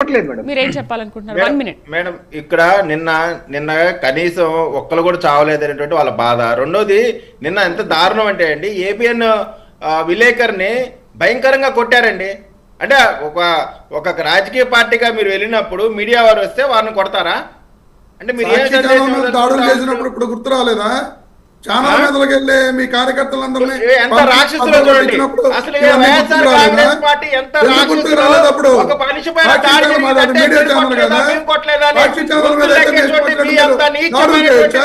మీరేం చెప్పాలనుకుంటున్నారు? 1 minute madam. ఇక్కడ నిన్న కనీసం ఒక్కరు కూడా చావలేదు అనేటువంటి వాళ్ళ బాధ. రెండోది నిన్న ఎంత దారుణం అంటే అండి, ఏబిఎన్ విలేకర్ని భయంకరంగా కొట్టారండి. అంటే ఒక రాజకీయ పార్టీగా మీరు వెళ్ళినప్పుడు మీడియా వారు వస్తే వారిని కొడతారా? అంటే మీరు దాడులు చేసినప్పుడు ఇప్పుడు గుర్తు రాలేదా? చాలా మీదకి వెళ్ళే మీ కార్యకర్తలందరినీ ఎంత రాక్షసులు చూడండి. అసలు వైఎస్ఆర్ కాంగ్రెస్ పార్టీ ఎంత రాక్షసులు. ఒక మనిషి పైన దాడి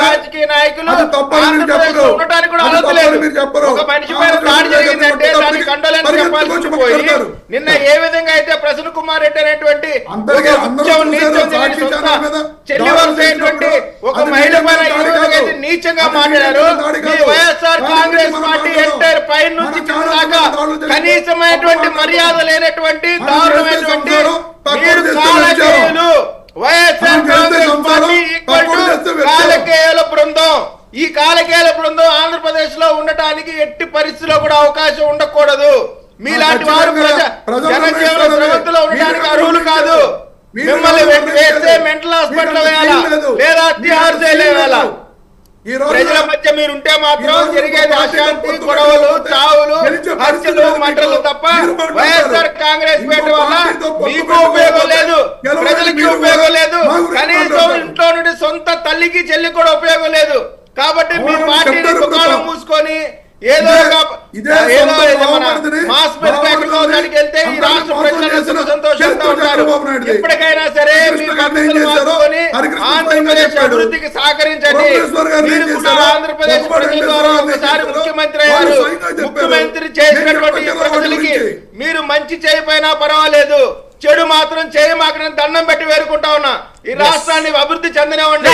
రాజకీయ నాయకులు ఉండటానికి కూడా అనుమతిలేదు. ఒక మనిషి పైన దాడి జరిగిందంటే దానికి కండోలెన్స్ చెప్పాల్సి పోయి నిన్న ఏ విధంగా అయితే ప్రసన్న కుమార్ రెడ్డి అనేటువంటి చెల్లివలసేటువంటి ఒక మహిళ పైన నీచంగా మాట్లాడారు. వైఎస్ఆర్ కాంగ్రెస్ పార్టీ ఎంటైర్ పై నుంచి దాకా కనీసమైనటువంటి మర్యాద లేనటువంటి దారుణమైనటువంటి కాలకేయులు. YSR Congress party equal to కాలకేయుల బృందం. ఈ కాలకేయుల బృందం ఆంధ్రప్రదేశ్ లో ఉండటానికి ఎట్టి పరిస్థితిలో కూడా అవకాశం ఉండకూడదు. మీలాంటి వారు జనజీవన స్రవంతిలో ఉండడానికి అర్హులు కాదు. మిమ్మల్ని వేస్తే మెంటల్ హాస్పిటల్ వేయాలా లేదా తిహార్ జైలు వేయాలా? ప్రజల మధ్య మీరుంటే మాత్రం జరిగేది అశాంతి, గొడవలు, చావులు, హత్యలు, మంటలు తప్ప వైఎస్ఆర్ కాంగ్రెస్ పార్టీ వల్ల మీకు ఉపయోగం లేదు, ప్రజలకి ఉపయోగం లేదు, కనీసం ఇంట్లో నుండి సొంత తల్లికి చెల్లి కూడా ఉపయోగం లేదు. కాబట్టి మీ పార్టీని దుకాణం మూసుకొని ఏదో మాస్ మెరుగేట్లో దానికి వెళ్తే ఈ రాష్ట్ర ప్రజలందరూ సంతోషంగా ఉంటారు. ఎప్పటికైనా సరే ఆంధ్రప్రదేశ్ అభివృద్ధికి సహకరించండి. ఆంధ్రప్రదేశ్ ప్రజల ద్వారా ఒకసారి ముఖ్యమంత్రి అయ్యారు. ముఖ్యమంత్రి చేసినటువంటి ప్రజలకి మీరు మంచి చేయకపోయినా పర్వాలేదు, చెడు మాత్రం చేయమాకని దండం పెట్టి వేరుకుంటా ఉన్నా. ఈ రాష్ట్రాన్ని అభివృద్ధి చెందనివ్వండి,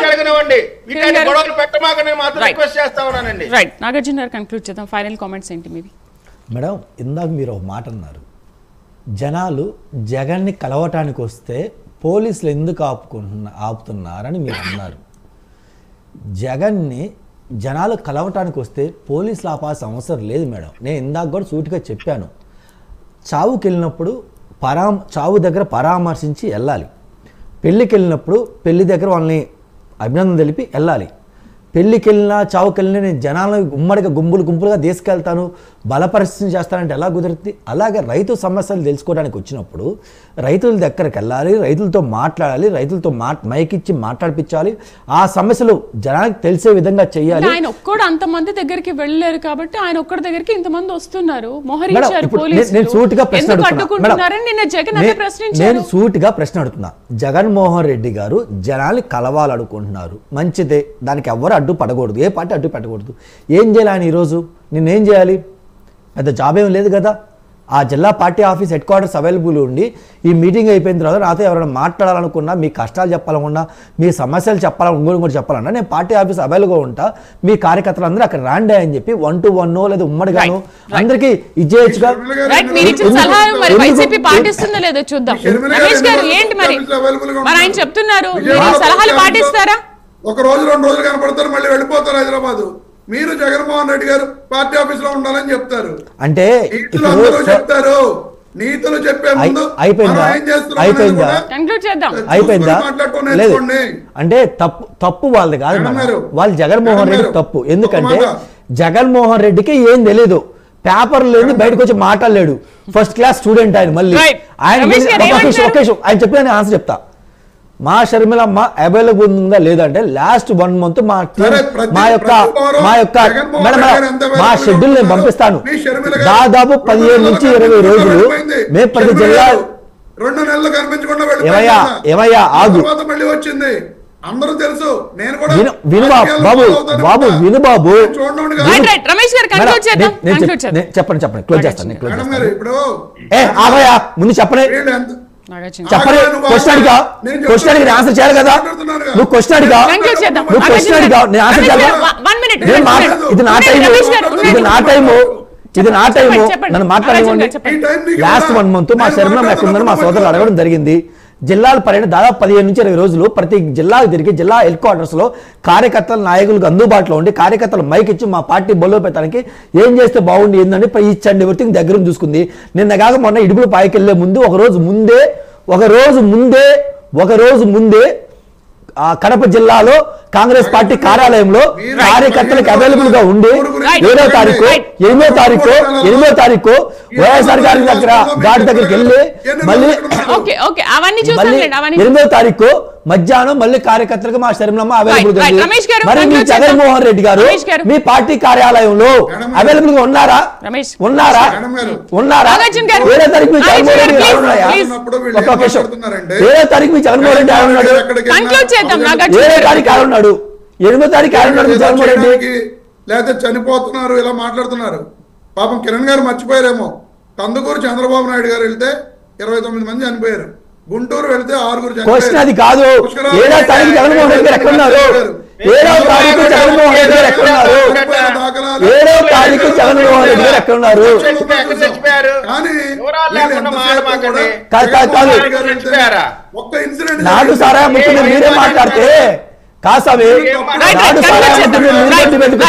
జరగనివ్వండి, ఇలాంటి గొడవలు పెట్టమాకని మాత్రం రిక్వెస్ట్ చేస్తా ఉన్నానండి. నాగార్జున గారు కంక్లూడ్ చేద్దాం. ఫైనల్ కామెంట్స్ ఏంటి మీవి? మేడం, ఇందాక మీరు ఒక మాట అన్నారు, జనాలు జగన్ని కలవటానికి వస్తే పోలీసులు ఎందుకు ఆపుతున్నారని మీరు అన్నారు. జగన్ని జనాలు కలవటానికి వస్తే పోలీసులు ఆపాల్సిన అవసరం లేదు మేడం. నేను ఇందాక కూడా సూటిగా చెప్పాను, చావుకి వెళ్ళినప్పుడు చావు దగ్గర పరామర్శించి వెళ్ళాలి. పెళ్ళికి వెళ్ళినప్పుడు పెళ్లి దగ్గర వాళ్ళని అభినందన తెలిపి వెళ్ళాలి. పెళ్ళికి వెళ్ళినా చావుకి వెళ్ళినా నేను జనాలను ఉమ్మడిగా గుంపులుగా తీసుకెళ్తాను, బలపరిస్థితి చేస్తానంటే ఎలా కుదురుతుంది? అలాగే రైతు సమస్యలు తెలుసుకోవడానికి వచ్చినప్పుడు రైతుల దగ్గరికి వెళ్ళాలి, రైతులతో మాట్లాడాలి, రైతులతో మైకిచ్చి మాట్లాడిపించాలి, ఆ సమస్యలు జనానికి తెలిసే విధంగా చేయాలి. ఆయన ఒక్కడు అంతమంది దగ్గరికి వెళ్ళలేరు కాబట్టి ఆయన ఒక్కడి దగ్గరికి ఇంతమంది వస్తున్నారు. నేను సూటిగా ప్రశ్న నేను సూటిగా ప్రశ్న అడుగుతున్నా. జగన్మోహన్ రెడ్డి గారు జనాన్ని కలవాలనుకుంటున్నారు, మంచిదే, దానికి ఎవరు అడ్డు పడకూడదు, ఏ పార్టీ అడ్డు పెట్టకూడదు. ఏం చేయాలి ఆయన ఈరోజు? నేనేం చేయాలి? పెద్ద జాబ్ ఏం లేదు కదా. ఆ జిల్లా party office head quarters available ఉండి ఈ మీటింగ్ అయిపోయిన తర్వాత నాతో ఎవరైనా మాట్లాడాలనుకున్నా, మీ కష్టాలు చెప్పాలనుకున్నా, మీ సమస్యలు ఇంకోటి చెప్పాలన్నా నేను పార్టీ ఆఫీస్ అవైలబుల్గా ఉంటా, మీ కార్యకర్తలు అందరూ అక్కడ రాండి అని చెప్పి 1-to-1 లేదా ఉమ్మడిగాను అందరికీ ఇచ్చేయచ్చుగా. ఆయన చెప్తున్నారు, సలహాలు పాటిస్తారా? ఒక రోజు 2 రోజులు కనపడతారు, మళ్ళీ వెళ్ళిపోతారు హైదరాబాద్. మీరు జగన్మోహన్ రెడ్డి గారు పార్టీ ఆఫీస్ లో ఉండాలని చెప్తారు, అంటే చెప్తారు. నీతులు చెప్పే ముందు అయిపోయిందా? లేదు అంటే తప్పు వాళ్ళది కాదు, వాళ్ళు జగన్మోహన్ రెడ్డి తప్పు. ఎందుకంటే జగన్మోహన్ రెడ్డికి ఏం తెలియదు, పేపర్ లేదు, బయటకు వచ్చి మాట్లాడలేడు, ఫస్ట్ క్లాస్ స్టూడెంట్ ఆయన. మళ్ళీ ఆయన చెప్పిన ఆన్సర్ చెప్తా. మా షర్మిలమ్మ అవైలబుల్ ఉందా లేదంటే లాస్ట్ 1 month మా యొక్క మా షెడ్యూల్ నేను పంపిస్తాను. దాదాపు 15 నుంచి 20 రోజులు మేము ప్రతి జిల్లా 2 నెలలు కనిపించకుండా ఏమయ్యా ఆగు, వచ్చింది అందరూ తెలుసు. నేను కూడా వినుబాబు చెప్పండి, క్లోజ్ చేస్తాను. ముందు చెప్పండి, క్వశ్చన్ అడిగా ఆన్సర్ చేయాలి కదా. నువ్వు క్వశ్చన్ అడిగా నేను ఆన్సర్ చేయాలి. ఇది నా టైము నన్ను మాట్లాడివ్వండి. లాస్ట్ 1 month మా శర్మ ఎక్కడుందని మా సోదరులు అడగడం జరిగింది. జిల్లాల పర్యటన దాదాపు 15 నుంచి 20 రోజులు ప్రతి జిల్లాకు తిరిగి జిల్లా హెడ్ క్వార్టర్స్ లో కార్యకర్తల నాయకులకు అందుబాటులో ఉండి కార్యకర్తలు మైక్ ఇచ్చి మా పార్టీ బలోపేతానికి ఏం చేస్తే బాగుండి ఏంటంటే ఈచ్ అండ్ ఎవ్రీథింగ్ దగ్గర చూసుకుంది. నిన్న కాక మొన్న ఇడుపుల పాయకి వెళ్లే ముందు ఒక రోజు ముందే కడప జిల్లాలో కాంగ్రెస్ పార్టీ కార్యాలయంలో కార్యకర్తలకు అవైలబుల్ గా ఉండి 7వ తారీఖు వైఎస్ఆర్ గారి దగ్గరికి వెళ్ళి మళ్ళీ 8వ తారీఖు మధ్యాహ్నం మళ్ళీ కార్యకర్తలకు మా శర్మలమ్మ అవైలబుల్ గా మరి మీ జగన్మోహన్ రెడ్డి గారు మీ పార్టీ కార్యాలయంలో అవైలబుల్ గా ఉన్నారా? 7వ తారీఖు మీ జగన్మోహన్ రెడ్డి గారు ఉన్నాయా? 7వ తారీఖు మీ జగన్మోహన్ రెడ్డి గారు ఉన్నాడు. 7వ తారీఖు గారు ఉన్నాడు. 8వ తారీఖు గారు ఉన్నాడు జగన్మోహన్ రెడ్డి. లేకపోతే చనిపోతున్నారు ఇలా మాట్లాడుతున్నారు. పాపం కిరణ్ గారు మర్చిపోయారేమో, కందుకూరు చంద్రబాబు నాయుడు గారు వెళ్తే 29 మంది చనిపోయారు, గుంటూరు వెళ్తే 6 క్వశ్చన్ అది కాదు. 7వ తారీఖు జగన్మోహన్ రెడ్డి గారు ఎక్కడున్నారు? 7వ తారీఖు జగన్మోహన్ రెడ్డి గారు ఎక్కడున్నారు? 7వ తారీఖు జగన్మోహన్ రెడ్డి గారు ఎక్కడున్నారు? నాడు సారా ముఖ్యమంత్రి మీరే మాట్లాడితే కాసావి నాడు సారా ముఖ్యమంత్రి